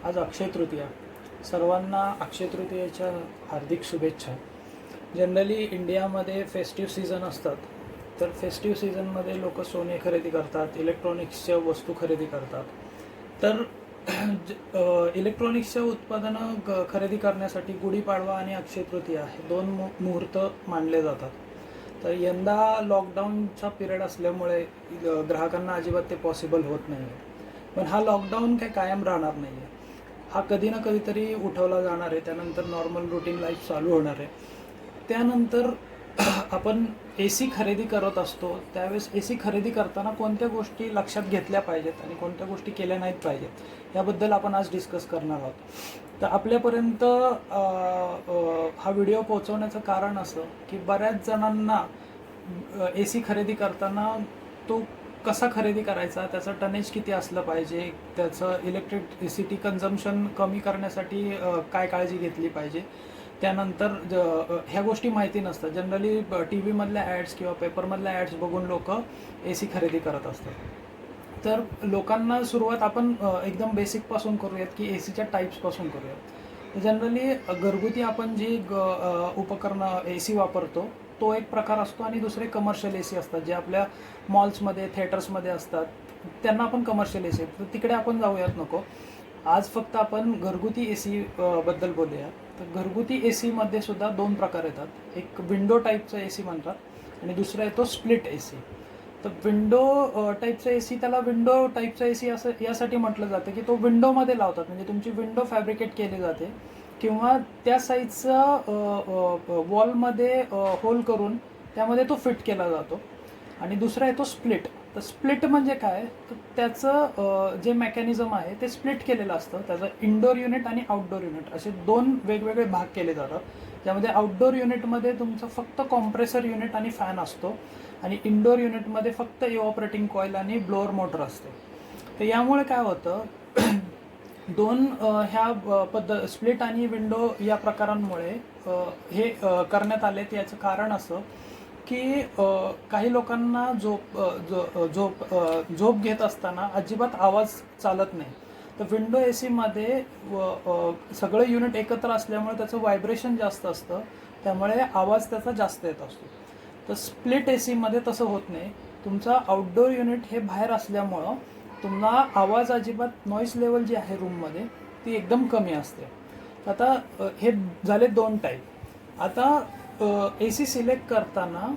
आज अक्षय तृतीया. सर्वांना अक्षय तृतीयेच्या हार्दिक शुभेच्छा. जनरली इंडियामध्ये फेस्टिव्ह सीझन असतात, तर फेस्टिव्ह सीझनमध्ये लोक सोने खरेदी करतात, इलेक्ट्रॉनिक्सच्या वस्तू खरेदी करतात. तर इलेक्ट्रॉनिक्सच्या उत्पादनं खरेदी करण्यासाठी गुढीपाडवा आणि अक्षय तृतीया हे दोन मुहूर्त मानले जातात. तर यंदा लॉकडाऊनचा पिरियड असल्यामुळे ग्राहकांना अजिबात ते पॉसिबल होत नाही आहे. पण हा लॉकडाऊन काही कायम राहणार नाही आहे. हा कधी ना कधीतरी उठवला जाणार आहे. त्यानंतर नॉर्मल रुटीन लाईफ चालू होणार आहे. त्यानंतर आपण ए सी खरेदी करत असतो, त्यावेळेस ए सी खरेदी करताना कोणत्या गोष्टी लक्षात घेतल्या पाहिजेत आणि कोणत्या गोष्टी केल्या नाहीत पाहिजेत याबद्दल आपण आज डिस्कस करणार आहोत. तर आपल्यापर्यंत हा व्हिडिओ पोहोचवण्याचं कारण असं की बऱ्याच जणांना ए सी खरेदी करताना तो कसा खरेदी करायचा, त्याचं टनेज किती असलं पाहिजे, त्याचं इलेक्ट्रिसिटी कन्झम्पशन कमी करण्यासाठी काय काळजी घेतली पाहिजे, त्यानंतर ह्या गोष्टी माहिती नसतात. जनरली टी व्हीमधल्या ॲड्स किंवा पेपरमधल्या ॲड्स बघून लोक ए सी खरेदी करत असतात. तर लोकांना सुरुवात आपण एकदम बेसिकपासून करूयात की ए सीच्या टाईप्सपासून करूयात. जनरली घरगुती आपण जी उपकरणं ए सी वापरतो तो एक प्रकार असतो आणि दुसरे कमर्शियल ए सी असतात जे आपल्या मॉल्समध्ये थिएटर्समध्ये असतात, त्यांना आपण कमर्शियल ए सी. तर तिकडे आपण जाऊयात नको. आज फक्त आपण घरगुती ए सी बद्दल बोलूया. तर घरगुती ए सीमध्ये सुद्धा दोन प्रकार येतात. एक विंडो टाईपचा ए सी म्हणतात आणि दुसरा येतो स्प्लिट ए सी. तर विंडो टाईपचा ए सी, त्याला विंडो टाईपचा ए सी असं यासाठी म्हटलं जातं की तो विंडोमध्ये लावतात, म्हणजे तुमची विंडो फॅब्रिकेट केली जाते किंवा त्या साईजचा वॉलमध्ये होल करून त्यामध्ये तो फिट केला जातो. आणि दुसरा येतो स्प्लिट. तर स्प्लिट म्हणजे काय, तर त्याचं जे मेकॅनिझम आहे ते स्प्लिट केलेलं असतं. त्याचं इनडोअर युनिट आणि आउटडोअर युनिट असे दोन वेगवेगळे भाग केले जातात. त्यामध्ये आउटडोअर युनिटमध्ये तुमचं फक्त कॉम्प्रेसर युनिट आणि फॅन असतो आणि इनडोअर युनिटमध्ये फक्त इव्हॉपरेटिंग कॉईल आणि ब्लोअर मोटर असते. तर यामुळे काय होतं, दोन ह्या स्प्लिट आणि विंडो या प्रकारांमुळे हे करण्यात आले. याचं कारण असं की काही लोकांना झोप घेत असताना अजिबात आवाज चालत नाही. तर विंडो ए सीमध्ये सगळे युनिट एकत्र असल्यामुळे त्याचं व्हायब्रेशन जास्त असतं, त्यामुळे आवाज त्याचा जास्त येत असतो. तर स्प्लिट ए सीमध्ये तसं होत नाही. तुमचा आउटडोअर युनिट हे बाहेर असल्यामुळं तुम्हाला आवाज अजिबात नॉईस लेवल जी आहे रूममध्ये ती एकदम कमी असते. आता हे झाले दोन टाईप. आता ए सी सिलेक्ट करताना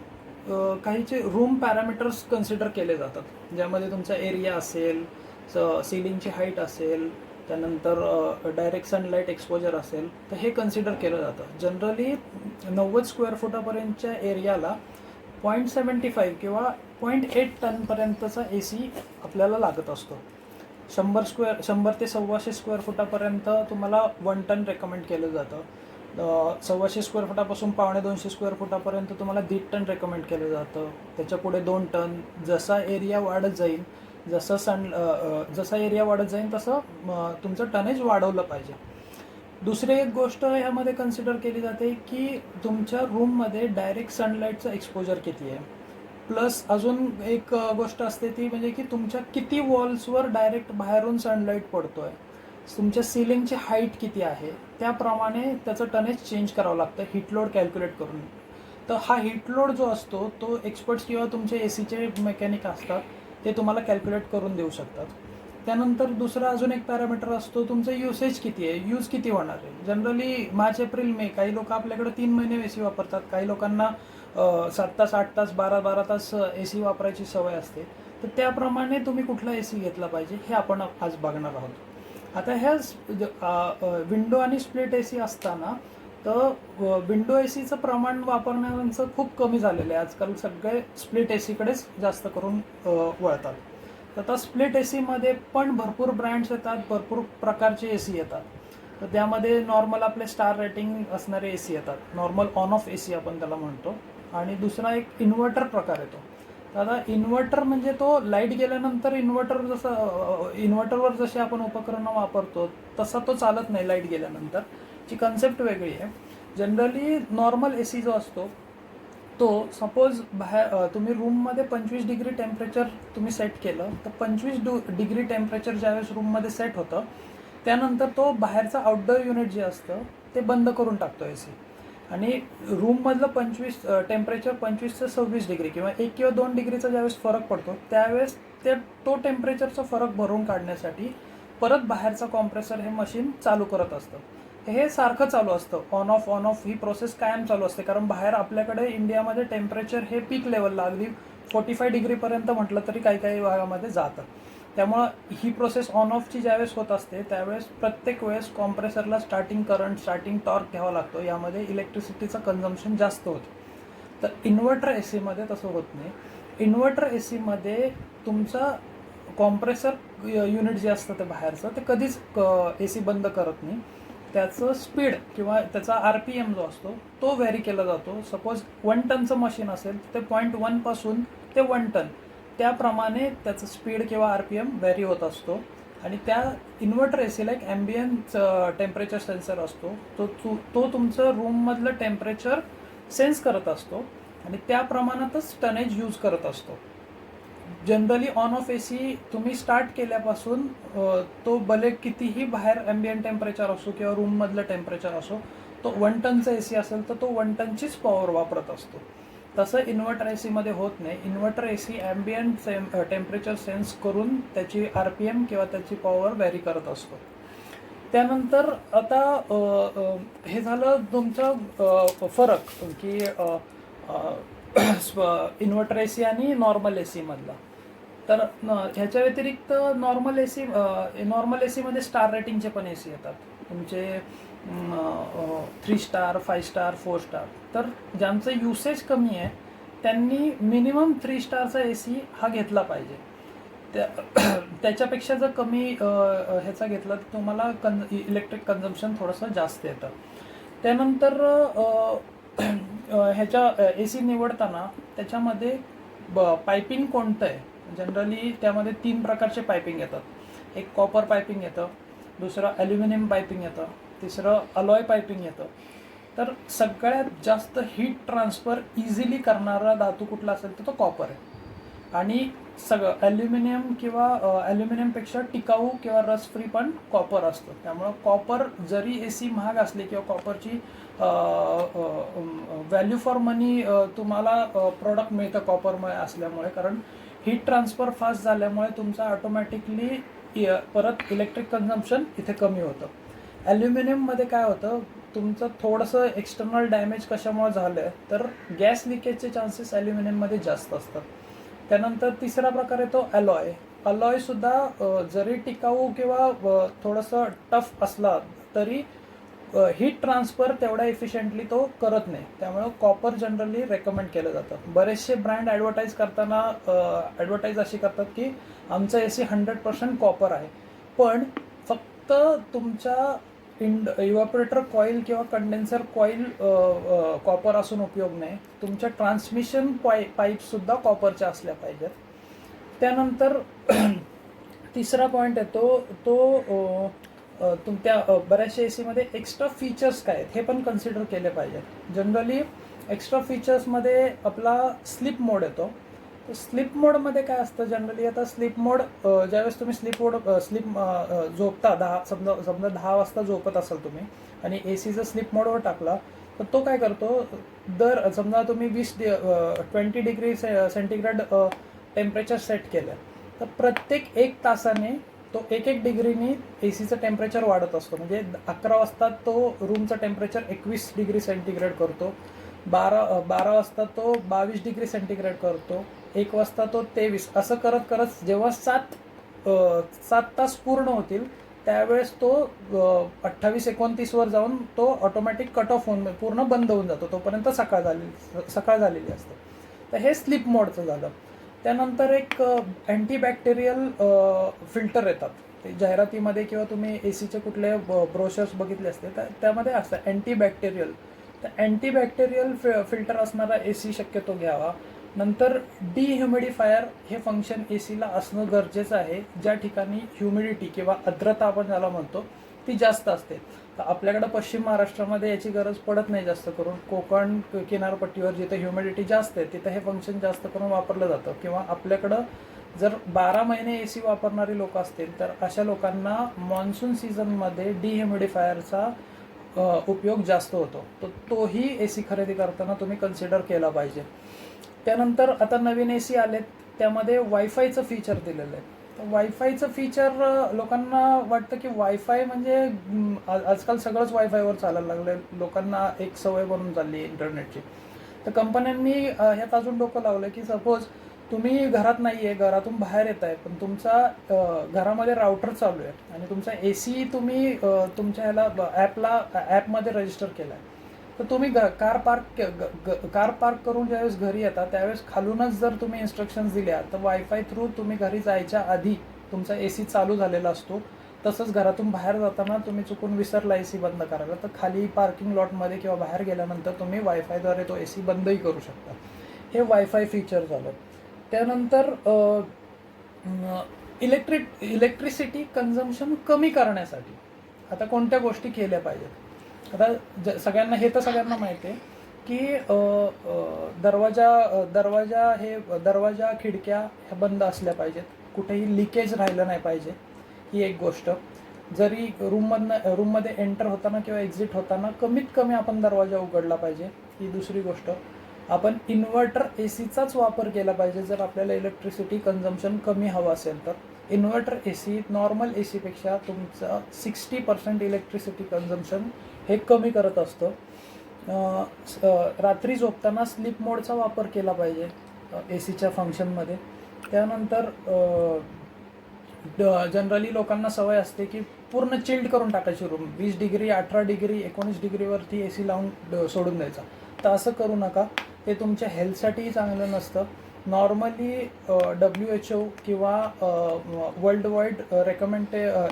काहीचे रूम पॅरामीटर्स कन्सिडर केले जातात, ज्यामध्ये तुमचा एरिया असेल, सिलिंगची हाईट असेल, त्यानंतर डायरेक्ट सनलाईट एक्सपोजर असेल, तर हे कन्सिडर केलं जातं. जनरली 90 स्क्वेअर फुटापर्यंतच्या एरियाला 0.75 किंवा 0.8 टनपर्यंतचा ए सी आपल्याला लागत असतो. 100 ते 125 स्क्वेअर फुटापर्यंत तुम्हाला 1 टन रेकमेंड केलं जातं. 125 स्क्वेअर फुटापासून 250 स्क्वेअर फुटापर्यंत तुम्हाला 1.5 टन रेकमेंड केलं जातं. त्याच्या पुढे 2 टन. जसा एरिया वाढत जाईल, जसा एरिया वाढत जाईल तसं तुमचं टनेज वाढवलं पाहिजे. दुसरी एक गोष्ट ह्यामध्ये कन्सिडर केली जाते की तुमच्या रूममध्ये डायरेक्ट सनलाईटचं एक्सपोजर किती आहे. प्लस अजून एक गोष्ट असते ती म्हणजे की तुमच्या किती वॉल्सवर डायरेक्ट बाहेरून सनलाईट पडतो आहे, तुमच्या सिलिंगची हाईट किती आहे, त्याप्रमाणे त्याचं टनेज चेंज करावं लागतं हीट लोड कॅल्क्युलेट करून. तर हा हीट लोड जो असतो तो एक्सपर्ट्स किंवा तुमचे ए सीचे मेकॅनिक असतात ते तुम्हाला कॅल्क्युलेट करून देऊ शकतात. त्यानंतर दुसरा अजून एक पॅरामीटर असतो, तुमचं युसेज किती आहे, यूज किती होणार आहे. जनरली मार्च, एप्रिल, मे काही लोक आपल्याकडे 3 महिने ए सी वापरतात. काही लोकांना 7 तास, 8 तास, 12 तास ए सी वापरायची सवय असते. तर त्याप्रमाणे तुम्ही कुठला ए सी घेतला पाहिजे हे आपण आज बघणार आहोत. आता ह्या विंडो आणि स्प्लिट ए सी असताना तर विंडो ए सीचं प्रमाण वापरण्याचं खूप कमी झालेलं आहे. आजकाल सगळे स्प्लिट ए सीकडेच जास्त करून वळतात. तर आता स्प्लिट ए सीमध्ये पण भरपूर ब्रँड्स येतात, भरपूर प्रकारचे ए सी येतात. तर त्यामध्ये नॉर्मल आपले स्टार रेटिंग असणारे ए सी येतात, normal on off A C आपण त्याला म्हणतो. आणि दुसरा एक इन्व्हर्टर प्रकार येतो. तर आता इन्व्हर्टर म्हणजे तो लाईट गेल्यानंतर इन्व्हर्टरवर जसे आपण उपकरणं वापरतो तसा तो चालत नाही लाईट गेल्यानंतर. ची कन्सेप्ट वेगळी आहे. जनरली नॉर्मल ए सी जो असतो तो सपोज तुम्ही रूममध्ये 25 डिग्री टेम्परेचर तुम्ही सेट केलं, तर 25 डिग्री टेम्परेचर ज्यावेळेस रूममध्ये सेट होतं त्यानंतर तो बाहेरचं आउटडोअर युनिट जे असतं ते बंद करून टाकतो ए सी. आणि रूममधलं टेम्परेचर 25 ते 26 डिग्री किंवा 1 किंवा 2 डिग्रीचा ज्यावेळेस फरक पडतो त्यावेळेस तो टेम्परेचरचा फरक भरून काढण्यासाठी परत बाहेरचा कॉम्प्रेसर हे मशीन चालू करत असतं. हे सारखं चालू असतं, ऑन ऑफ ही प्रोसेस कायम चालू असते. कारण बाहेर आपल्याकडे इंडियामध्ये टेम्परेचर हे पीक लेवलला अगदी 45 डिग्रीपर्यंत म्हटलं तरी काही काही भागामध्ये जातं. त्यामुळं ही प्रोसेस ऑन ऑफची ज्यावेळेस होत असते त्यावेळेस प्रत्येक वेळेस कॉम्प्रेसरला स्टार्टिंग करंट, स्टार्टिंग टॉर्क घ्यावा लागतो. यामध्ये इलेक्ट्रिसिटीचं कन्झम्पशन जास्त होतं. तर इन्व्हर्टर ए सीमध्ये तसं होत नाही. इन्व्हर्टर ए सीमध्ये तुमचं कॉम्प्रेसर युनिट जे असतं ते बाहेरचं ते कधीच ए सी बंद करत नाही. त्याचं स्पीड किंवा त्याचा RPM जो असतो तो व्हॅरी केला जातो. सपोज 1 टनचं मशीन असेल तर ते 0.1 पासून ते 1 टन त्याप्रमाणे त्याचं स्पीड किंवा RPM व्हॅरी होत असतो. आणि त्या इन्व्हर्टर ए सीला एक ॲम्बियंट टेम्परेचर सेन्सर असतो. तो तुमचं रूममधलं टेम्परेचर सेन्स करत असतो आणि त्या प्रमाणातच टनेज यूज करत असतो. Generally on off A C तुम्ही स्टार्ट केल्यापासून तो भले कितीही बाहेर ॲम्बियंट टेम्परेचर असो किंवा रूममधलं टेम्परेचर असो, तो 1 टनचा ए सी असेल तर तो 1 टनचीच पॉवर वापरत असतो. तसं इन्व्हर्टर ए सीमध्ये होत नाही. इन्व्हर्टर ए सी ॲम्बियंट टेम्परेचर सेन्स करून त्याची RPM किंवा त्याची पॉवर व्हॅरी करत असतो. त्यानंतर आता हे झालं तुमचं फरक की इन्व्हर्टर ए सी आणि नॉर्मल ए सीमधला. तर ह्याच्या व्यतिरिक्त नॉर्मल ए सीमध्ये स्टार रेटिंगचे पण ए सी येतात तुमचे 3 स्टार, 5 स्टार, 4 स्टार. तर ज्यांचं युसेज कमी आहे त्यांनी मिनिमम 3 स्टारचा ए सी हा घेतला पाहिजे. त्याच्यापेक्षा जर कमी ह्याचा घेतला तर तुम्हाला इलेक्ट्रिक कन्झम्पशन थोडंसं जास्त येतं. त्यानंतर ह्याच्या ए सी निवडताना त्याच्यामध्ये पायपिंग कोणतं आहे. जनरली त्यामध्ये 3 प्रकारचे पायपिंग येतात. एक कॉपर पायपिंग येतं, दुसरं ॲल्युमिनियम पायपिंग येतं, तिसरं अलॉय पायपिंग येतं. तर सगळ्यात जास्त हीट ट्रान्सफर इझिली करणारा धातू कुठला असेल तर तो कॉपर आहे. आणि ॲल्युमिनियम किंवा ॲल्युमिनियमपेक्षा टिकाऊ किंवा रस फ्री पण कॉपर असतं. त्यामुळं कॉपर जरी ए सी महाग असली किंवा कॉपरची व्हॅल्यू फॉर मनी तुम्हाला प्रोडक्ट मिळतं कॉपर असल्यामुळे. कारण हीट ट्रान्सफर फास्ट झाल्यामुळे तुमचं ऑटोमॅटिकली परत इलेक्ट्रिक कन्झम्पशन इथे कमी होतं. ॲल्युमिनियममध्ये काय होतं, तुमचं थोडंसं एक्सटर्नल डॅमेज कशामुळे झालं आहे तर गॅस लिकेजचे चान्सेस ॲल्युमिनियममध्ये जास्त असतात. त्यानंतर तिसरा प्रकार आहे तो अलॉय. अलॉयसुद्धा जरी टिकाऊ किंवा थोडंसं टफ असला तरी हीट ट्रान्सफर तेवढा इफिशियंटली तो करत नाही. त्यामुळं कॉपर जनरली रेकमेंड केलं जातं. बरेचसे ब्रँड ॲडव्हर्टाईज करताना ॲडव्हर्टाईज अशी करतात की आमचं ए सी 100% कॉपर आहे. पण फक्त तुमच्या इव्हॅपोरेटर कॉईल किंवा कंडेन्सर कॉईल कॉपर असून उपयोग नाही. तुमच्या ट्रान्समिशन पाईपसुद्धा कॉपरच्या असल्या पाहिजेत. त्यानंतर तिसरा पॉईंट येतो तो तुमच्या बऱ्याचशा ए सीमध्ये एक्स्ट्रा फीचर्स काय आहेत हे पण कन्सिडर केले पाहिजेत. जनरली एक्स्ट्रा फीचर्समध्ये आपला स्लीप मोड येतो. तर स्लीप मोडमध्ये काय असतं, जनरली आता स्लीप मोड ज्यावेळेस तुम्ही स्लीप झोपता समजा 10 वाजता झोपत असाल तुम्ही आणि ए सीचा स्लीप मोडवर टाकला तर तो काय करतो, समजा तुम्ही 20 डिग्री सेंटीग्रेड टेम्परेचर सेट केलं तर प्रत्येक 1 तासाने तो 1 डिग्रीनी ए सीचं टेम्परेचर वाढत असतो. म्हणजे 11 वाजता तो रूमचं टेम्परेचर 21 डिग्री सेंटीग्रेड करतो, 12 वाजता तो 22 डिग्री सेंटीग्रेड करतो, 1 वाजता तो 23. असं करत करत जेव्हा 7 तास पूर्ण होतील त्यावेळेस तो 28-29 वर जाऊन तो ऑटोमॅटिक कट ऑफ होऊन पूर्ण बंद होऊन जातो. तोपर्यंत सकाळ झालेली असते. तर हे स्लीप मोडचं झालं. त्यानंतर एक अँटीबॅक्टेरियल फिल्टर येतात. ते जाहिरातीमध्ये किंवा तुम्ही ए सीचे कुठले ब्रोशर्स बघितले असते तर त्यामध्ये असतं अँटीबॅक्टेरियल. तर अँटीबॅक्टेरियल फिल्टर असणारा ए सी शक्यतो घ्यावा. नंतर डिह्युमिडिफायर हे फंक्शन ए सीला असणं गरजेचं आहे. ज्या ठिकाणी ह्युमिडिटी किंवा आर्द्रता आपण ज्याला म्हणतो ती जास्त असते. तर आपल्याकडं पश्चिम महाराष्ट्रामध्ये याची गरज पडत नाही जास्त करून. कोकण किनारपट्टीवर जिथे ह्युमिडिटी जास्त आहे तिथं हे फंक्शन जास्त करून वापरलं जातं. किंवा आपल्याकडं जर 12 महिने ए सी वापरणारी लोक असतील तर अशा लोकांना मान्सून सीझनमध्ये डिह्युमिडिफायरचा उपयोग जास्त होतो. तर तोही ए सी खरेदी करताना तुम्ही कन्सिडर केला पाहिजे. त्यानंतर आता नवीन ए सी आलेत, त्यामध्ये वायफायचं फीचर दिलेलं आहे. तर वायफायचं फीचर लोकांना वाटतं की वायफाय म्हणजे आजकाल सगळंच वायफायवर चालायला लागलं आहे, लोकांना एक सवय बनून चालली आहे इंटरनेटची. तर कंपन्यांनी ह्यात अजून डोकं लावलं की सपोज तुम्ही घरात नाही आहे, घरातून बाहेर येत आहे, पण तुमचा घरामध्ये राउटर चालू आहे आणि तुमचा ए सी तुम्ही तुमच्या ह्याला ॲपमध्ये रजिस्टर केला आहे. तर तुम्ही कार पार्क करून ज्यावेळेस घरी येता त्यावेळेस खालूनच जर तुम्ही इन्स्ट्रक्शन्स दिल्या तर वायफाय थ्रू तुम्ही घरी जायच्या आधी तुमचा ए सी चालू झालेला असतो. तसंच घरातून बाहेर जाताना तुम्ही चुकून विसरला ए सी बंद करायला, तर खाली पार्किंग लॉटमध्ये किंवा बाहेर गेल्यानंतर तुम्ही वायफायद्वारे तो ए सी बंदही करू शकता. हे वायफाय फीचर झालं. त्यानंतर इलेक्ट्रिसिटी कन्झम्पशन कमी करण्यासाठी आता कोणत्या गोष्टी केल्या पाहिजेत. आता सगळ्यांना माहिती आहे की दरवाजा खिडक्या ह्या बंद असल्या पाहिजेत, कुठेही लिकेज राहिलं नाही पाहिजे, ही एक गोष्ट. जरी रूममध्ये एंटर होताना किंवा एक्झिट होताना कमीत कमी आपण दरवाजा उघडला पाहिजे, ही दुसरी गोष्ट. आपण इन्व्हर्टर ए सीचाच वापर केला पाहिजे जर आपल्याला इलेक्ट्रिसिटी कन्झम्पशन कमी हवं असेल तर. इन्व्हर्टर ए सी नॉर्मल ए सीपेक्षा तुमचं 60% इलेक्ट्रिसिटी कन्झम्पशन हे कमी करत असतं. रात्री झोपताना स्लीप मोडचा वापर केला पाहिजे ए सीच्या फंक्शनमध्ये. त्यानंतर जनरली लोकांना सवय असते की पूर्ण चिल्ड करून टाकायची रूम, 20 डिग्री 18 डिग्री 19 डिग्रीवरती ए सी लावून सोडून द्यायचा. तर असं करू नका, ते तुमच्या हेल्थसाठीही चांगलं नसतं. नॉर्मली WHO किंवा वर्ल्ड वाईड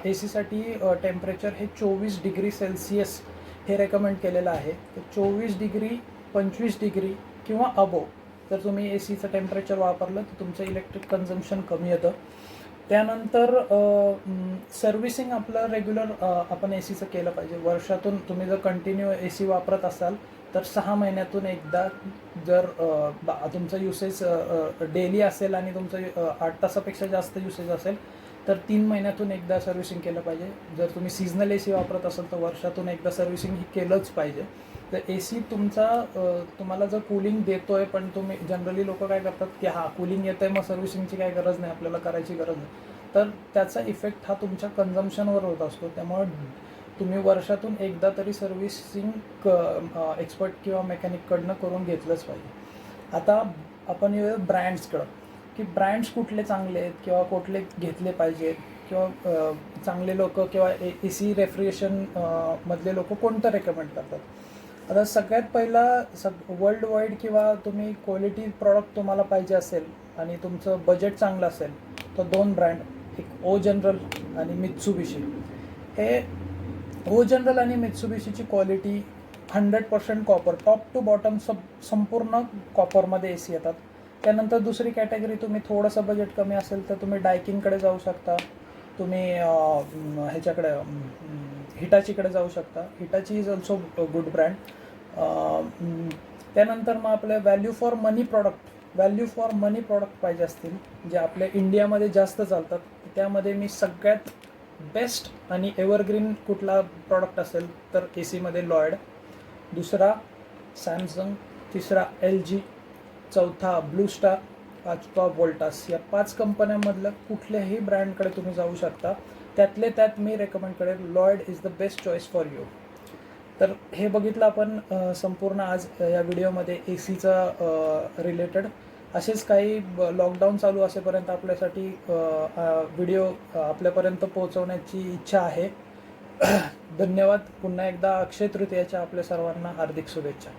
ए सीसाठी टेम्परेचर हे 24 डिग्री सेल्सिअस हे रेकमेंड केलेलं आहे. तर 24 डिग्री 25 डिग्री किंवा अबोव जर तुम्ही ए सीचं टेम्परेचर वापरलं तर तुमचं इलेक्ट्रिक कन्झम्पशन कमी येतं. त्यानंतर सर्व्हिसिंग आपलं रेग्युलर आपण ए सीचं केलं पाहिजे. वर्षातून तुम्ही जर कंटिन्यू ए सी वापरत असाल तर 6 महिन्यातून एकदा, जर तुमचं युसेज डेली असेल आणि तुमचं 8 तासापेक्षा जास्त युसेज असेल तर 3 महिन्यातून एकदा सर्व्हिसिंग केलं पाहिजे. जर तुम्ही सीझनल ए सी वापरत असाल तर वर्षातून एकदा सर्व्हिसिंग ही केलंच पाहिजे. तर ए सी तुम्हाला जर कूलिंग देतो आहे, पण तुम्ही जनरली लोक काय करतात की कूलिंग येतं आहे मग सर्व्हिसिंगची काही गरज नाही, आपल्याला करायची गरज नाही, तर त्याचा इफेक्ट हा तुमच्या कन्झम्पशनवर होत असतो. त्यामुळे तुम्ही वर्षातून एकदा तरी सर्व्हिसिंग एक्सपर्ट किंवा मेकॅनिककडनं करून घेतलंच पाहिजे. आता आपण येऊया ब्रँड्सकडं की ब्रँड्स कुठले चांगले आहेत किंवा कुठले घेतले पाहिजेत किंवा चांगले लोक किंवा ए सी रेफ्रिजरेशन मधले लोक कोणतं रेकमेंड करतात. आता सगळ्यात पहिला वर्ल्ड वाईड किंवा तुम्ही क्वालिटी प्रॉडक्ट तुम्हाला पाहिजे असेल आणि तुमचं बजेट चांगलं असेल तर 2 ब्रँड, एक ओ जनरल आणि मित्सुबिशी. हे ओ जनरल आणि मित्सुबिशीची quality 100% copper, top to bottom संपूर्ण कॉपरमध्ये ए सी येतात. त्यानंतर दुसरी कॅटेगरी, तुम्ही थोडंसं बजेट कमी असेल तर तुम्ही डायकिनकडे जाऊ शकता, तुम्ही ह्याच्याकडे हिटाचीकडे जाऊ शकता. Hitachi is also good brand. त्यानंतर मग आपलं व्हॅल्यू फॉर मनी प्रॉडक्ट पाहिजे असतील जे आपल्या इंडियामध्ये जास्त चालतात, त्यामध्ये मी सगळ्यात बेस्ट आणि एव्हरग्रीन कुठला प्रॉडक्ट असेल तर ए सीमध्ये लॉयड, दुसरा सॅमसंग, तिसरा LG, चौथा ब्लू स्टार, पाचवा वोल्टास. या 5 कंपन्यांमधलं कुठल्याही ब्रँडकडे तुम्ही जाऊ शकता. त्यातले त्यात मी रेकमेंड करेन Lloyd is the best choice for you. तर हे बघितलं आपण संपूर्ण आज या व्हिडिओमध्ये ए सीचा रिलेटेड. असेच काही लॉकडाऊन चालू असेपर्यंत आपल्यासाठी व्हिडिओ आपल्यापर्यंत पोहोचवण्याची इच्छा आहे. धन्यवाद. पुन्हा एकदा अक्षय तृतीयाच्या आपल्या सर्वांना हार्दिक शुभेच्छा.